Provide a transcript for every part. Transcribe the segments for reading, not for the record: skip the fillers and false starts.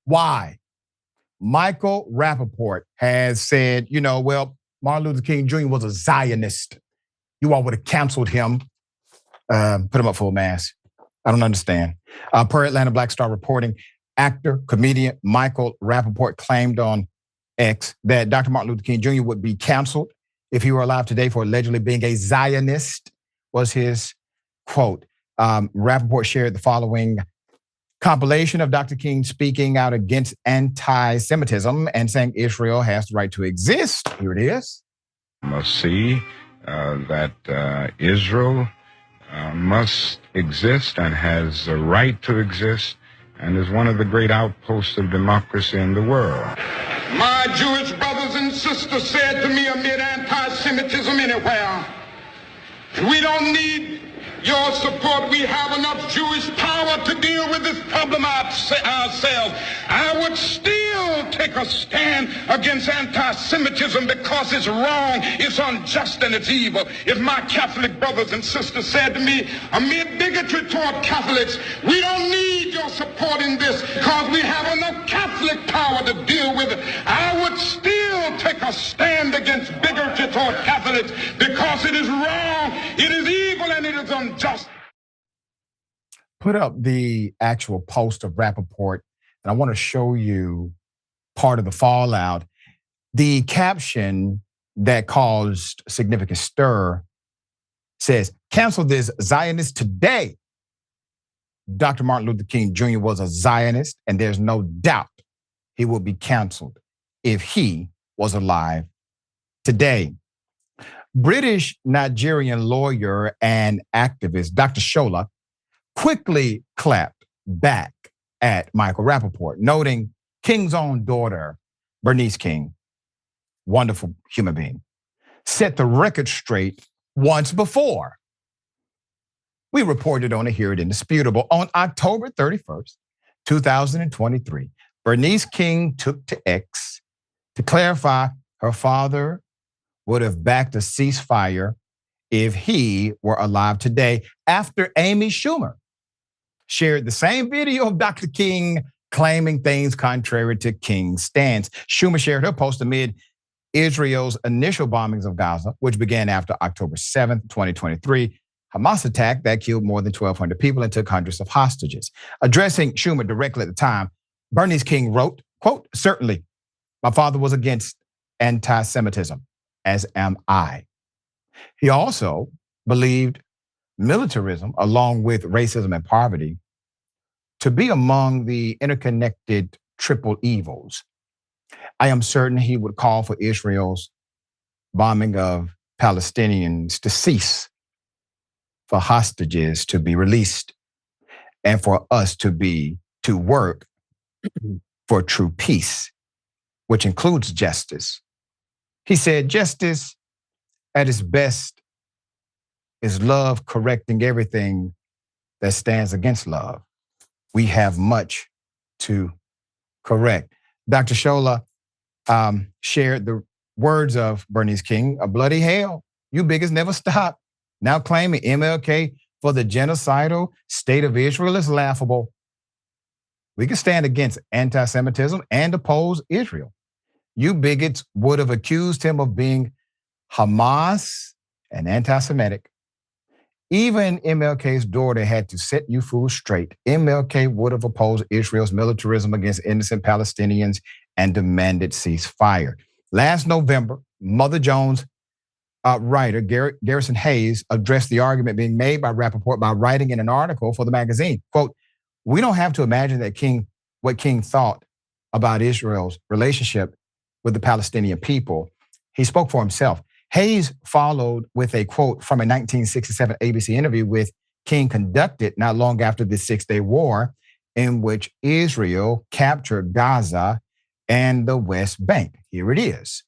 Why? Michael Rapaport has said, well, Martin Luther King Jr. was a Zionist. You all would have canceled him, put him up full mass. I don't understand. Per Atlanta Black Star reporting, actor, comedian Michael Rapaport claimed on X that Dr. Martin Luther King Jr. would be canceled if he were alive today for allegedly being a Zionist, was his quote. Rapaport shared the following compilation of Dr. King speaking out against anti-Semitism and saying Israel has the right to exist. Here it is. Must see that Israel must exist and has the right to exist and is one of the great outposts of democracy in the world. My Jewish brothers and sisters said to me amid anti-Semitism anywhere, we don't need your support. We have enough Jewish power to deal with this problem ourselves. I would still take a stand against anti-Semitism because it's wrong, it's unjust, and it's evil. If my Catholic brothers and sisters said to me, amid bigotry toward Catholics, we don't need your support in this because we have enough Catholic power to deal with it, I would still take a stand against bigotry toward Catholics because it is wrong, it is evil, and it is unjust. Put up the actual post of Rapaport, and I want to show you part of the fallout. The caption that caused significant stir says, "Cancel this Zionist today." Dr. Martin Luther King Jr. was a Zionist, and there's no doubt he would be canceled if he was alive today. British Nigerian lawyer and activist Dr. Shola quickly clapped back at Michael Rapaport, noting King's own daughter, Bernice King, wonderful human being, set the record straight once before. We reported on it here at Indisputable. On October 31st, 2023, Bernice King took to X to clarify her father would have backed a ceasefire if he were alive today, after Amy Schumer shared the same video of Dr. King claiming things contrary to King's stance. Schumer shared her post amid Israel's initial bombings of Gaza, which began after October 7th, 2023, Hamas attack that killed more than 1,200 people and took hundreds of hostages. Addressing Schumer directly at the time, Bernice King wrote, quote, "Certainly, my father was against anti-Semitism, as am I. He also believed militarism, along with racism and poverty, to be among the interconnected triple evils. I am certain he would call for Israel's bombing of Palestinians to cease, for hostages to be released, and for us to work for true peace, which includes justice." He said, "Justice at its best is love correcting everything that stands against love. We have much to correct." Dr. Shola shared the words of Bernice King, "A bloody hell, you bigots never stop. Now claiming MLK for the genocidal state of Israel is laughable. We can stand against anti-Semitism and oppose Israel. You bigots would have accused him of being Hamas and anti-Semitic. Even MLK's daughter had to set you fools straight. MLK would have opposed Israel's militarism against innocent Palestinians and demanded ceasefire." Last November, Mother Jones writer Garrison Hayes addressed the argument being made by Rapaport by writing in an article for the magazine, quote, "We don't have to imagine what King thought about Israel's relationship with the Palestinian people. He spoke for himself." Hayes followed with a quote from a 1967 ABC interview with King conducted not long after the Six-Day War, in which Israel captured Gaza and the West Bank. Here it is.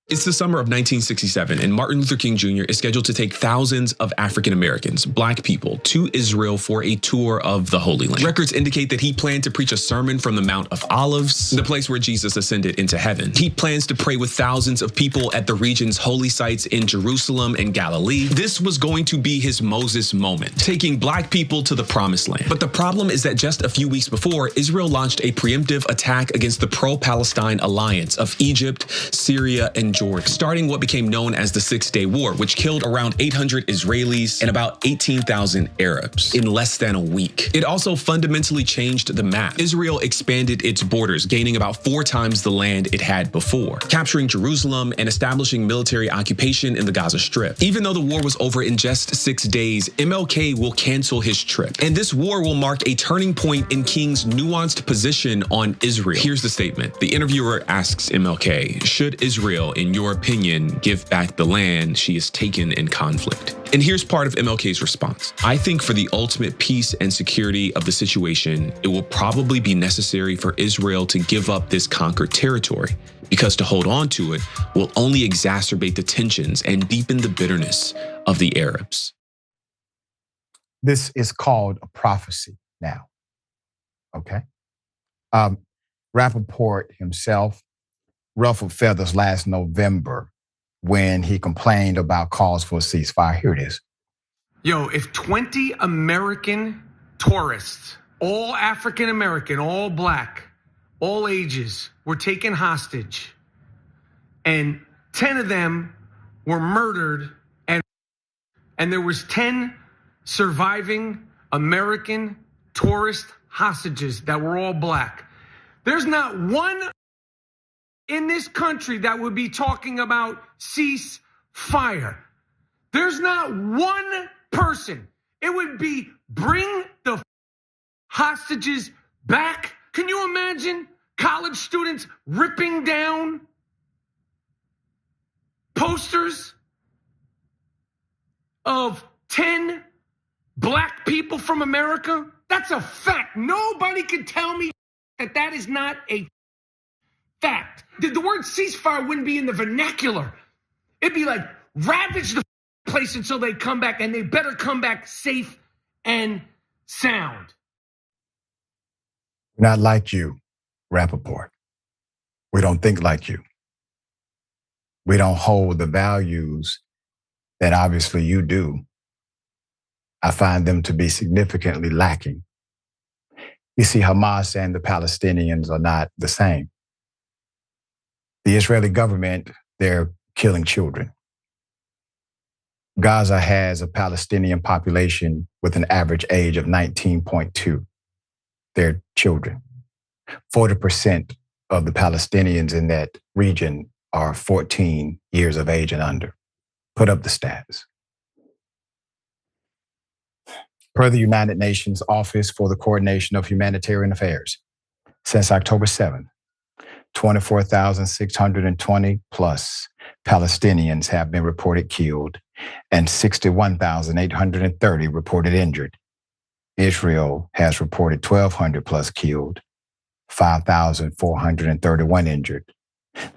It's the summer of 1967, and Martin Luther King Jr. is scheduled to take thousands of African Americans, black people, to Israel for a tour of the Holy Land. Records indicate that he planned to preach a sermon from the Mount of Olives, the place where Jesus ascended into heaven. He plans to pray with thousands of people at the region's holy sites in Jerusalem and Galilee. This was going to be his Moses moment, taking black people to the promised land. But the problem is that just a few weeks before, Israel launched a preemptive attack against the pro-Palestine alliance of Egypt, Syria, and Jordan, starting what became known as the 6-Day War, which killed around 800 Israelis and about 18,000 Arabs in less than a week. It also fundamentally changed the map. Israel expanded its borders, gaining about 4 times the land it had before, capturing Jerusalem and establishing military occupation in the Gaza Strip. Even though the war was over in just 6 days, MLK will cancel his trip. And this war will mark a turning point in King's nuanced position on Israel. Here's the statement. The interviewer asks MLK, should Israel, in your opinion, give back the land she has taken in conflict? And here's part of MLK's response. I think for the ultimate peace and security of the situation, it will probably be necessary for Israel to give up this conquered territory, because to hold on to it will only exacerbate the tensions and deepen the bitterness of the Arabs. This is called a prophecy now, okay? Rapaport himself ruffled feathers last November when he complained about calls for a ceasefire. Here it is. Yo, if 20 American tourists, all African American, all black, all ages, were taken hostage, and 10 of them were murdered, and there was 10 surviving American tourist hostages that were all black, there's not one in this country that would be talking about ceasefire. There's not one person. It would be bring the hostages back. Can you imagine college students ripping down posters of 10 black people from America? That's a fact. Nobody can tell me that that is not a fact. The word ceasefire wouldn't be in the vernacular. It'd be like ravage the place until they come back, and they better come back safe and sound. Not like you, Rapaport. We don't think like you. We don't hold the values that obviously you do. I find them to be significantly lacking. You see, Hamas and the Palestinians are not the same. The Israeli government, they're killing children. Gaza has a Palestinian population with an average age of 19.2. They're children. 40% of the Palestinians in that region are 14 years of age and under. Put up the stats. Per the United Nations Office for the Coordination of Humanitarian Affairs, since October 7th, 24,620 plus Palestinians have been reported killed and 61,830 reported injured. Israel has reported 1,200 plus killed, 5,431 injured.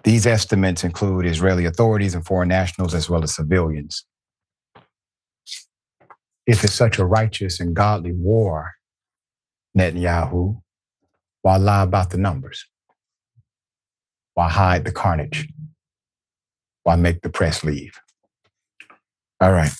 These estimates include Israeli authorities and foreign nationals as well as civilians. If it's such a righteous and godly war, Netanyahu, why lie about the numbers? Why hide the carnage? Why make the press leave? All right.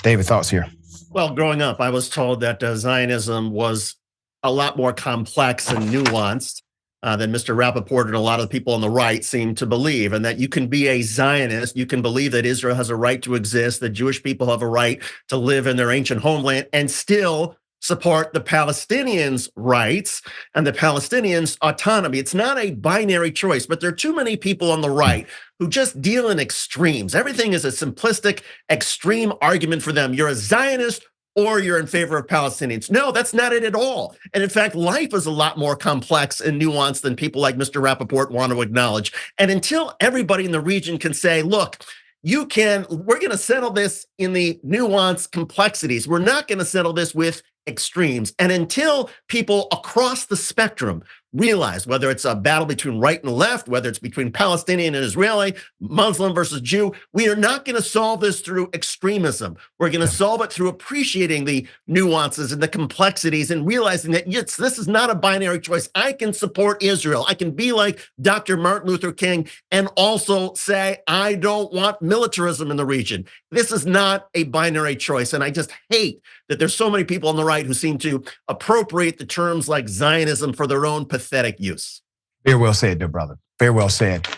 David, thoughts here? Well, growing up, I was told that Zionism was a lot more complex and nuanced than Mr. Rapaport and a lot of the people on the right seem to believe, and that you can be a Zionist, you can believe that Israel has a right to exist, that Jewish people have a right to live in their ancient homeland, and still support the Palestinians' rights and the Palestinians' autonomy. It's not a binary choice, but there are too many people on the right who just deal in extremes. Everything is a simplistic, extreme argument for them. You're a Zionist or you're in favor of Palestinians. No, that's not it at all. And in fact, life is a lot more complex and nuanced than people like Mr. Rapaport want to acknowledge. And until everybody in the region can say, look, we're going to settle this in the nuanced complexities. We're not going to settle this with extremes. And until people across the spectrum realize, whether it's a battle between right and left, whether it's between Palestinian and Israeli, Muslim versus Jew, we are not going to solve this through extremism. We're going to solve it through appreciating the nuances and the complexities and realizing that, yes, this is not a binary choice. I can support Israel. I can be like Dr. Martin Luther King and also say, I don't want militarism in the region. This is not a binary choice. And I just hate that there's so many people on the right who seem to appropriate the terms like Zionism for their own pathetic use. Very well said, dear brother. Very well said.